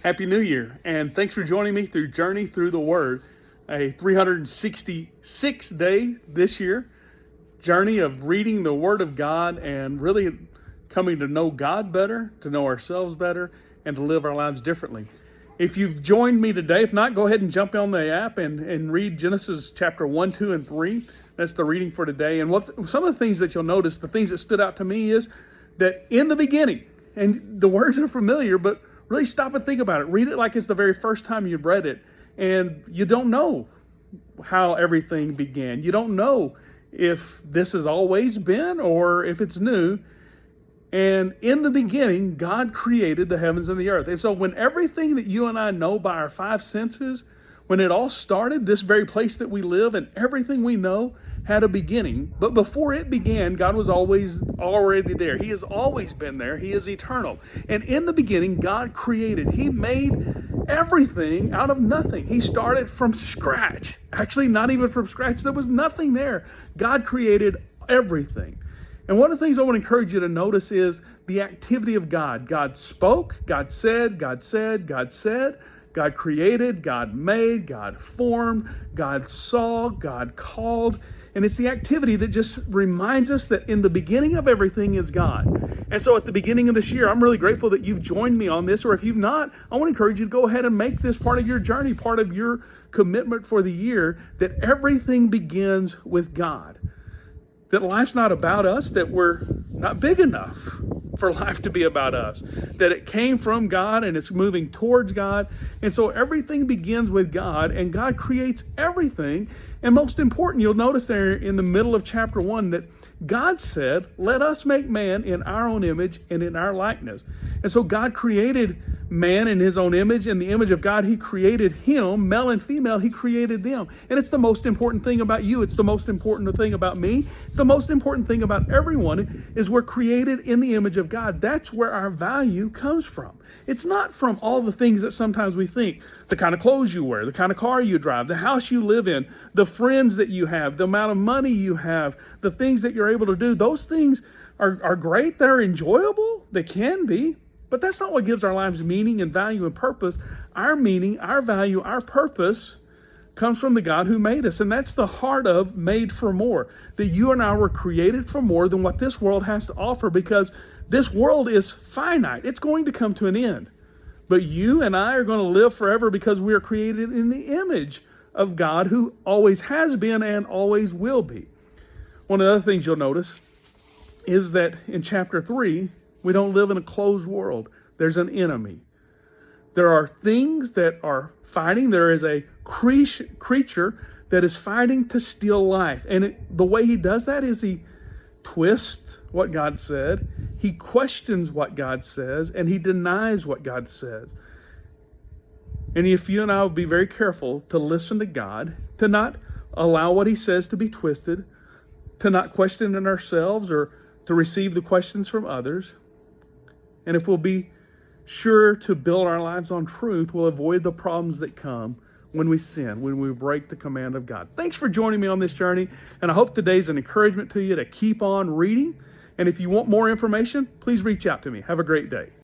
Happy New Year, and thanks for joining me through Journey Through the Word, a 366-day this year journey of reading the Word of God and really coming to know God better, to know ourselves better, and to live our lives differently. If you've joined me today, if not, go ahead and jump on the app and read Genesis chapter 1, 2, and 3. That's the reading for today. And some of the things that you'll notice, the things that stood out to me is that in the beginning, and the words are familiar, but really stop and think about it. Read it like it's the very first time you've read it. And you don't know how everything began. You don't know if this has always been or if it's new. And in the beginning, God created the heavens and the earth. And so when everything that you and I know by our five senses, when it all started, this very place that we live and everything we know had a beginning. But before it began, God was always already there. He has always been there. He is eternal. And in the beginning, God created. He made everything out of nothing. He started from scratch. Actually, not even from scratch. There was nothing there. God created everything. And one of the things I want to encourage you to notice is the activity of God. God spoke, God said, God said, God said. God created, God made, God formed, God saw, God called. And it's the activity that just reminds us that in the beginning of everything is God. And so at the beginning of this year, I'm really grateful that you've joined me on this. Or if you've not, I want to encourage you to go ahead and make this part of your journey, part of your commitment for the year, that everything begins with God. That life's not about us, that we're not big enough for life to be about us, that it came from God and it's moving towards God. And so everything begins with God, and God creates everything. And most important, you'll notice there in the middle of chapter 1 that God said, let us make man in our own image and in our likeness. And so God created man in his own image. In the image of God, he created him, male and female, he created them. And it's the most important thing about you. It's the most important thing about me. It's the most important thing about everyone is we're created in the image of God. That's where our value comes from. It's not from all the things that sometimes we think, the kind of clothes you wear, the kind of car you drive, the house you live in, the friends that you have, the amount of money you have, the things that you're able to do. Those things are great. They're enjoyable. They can be. But that's not what gives our lives meaning and value and purpose. Our meaning, our value, our purpose comes from the God who made us. And that's the heart of made for more. That you and I were created for more than what this world has to offer, because this world is finite. It's going to come to an end. But you and I are going to live forever because we are created in the image of God who always has been and always will be. One of the other things you'll notice is that in chapter 3, we don't live in a closed world. There's an enemy. There are things that are fighting. There is a creature that is fighting to steal life. And the way he does that is he twists what God said. He questions what God says, and he denies what God said. And if you and I will be very careful to listen to God, to not allow what he says to be twisted, to not question it ourselves or to receive the questions from others. And if we'll be sure to build our lives on truth, we'll avoid the problems that come when we sin, when we break the command of God. Thanks for joining me on this journey, and I hope today's an encouragement to you to keep on reading. And if you want more information, please reach out to me. Have a great day.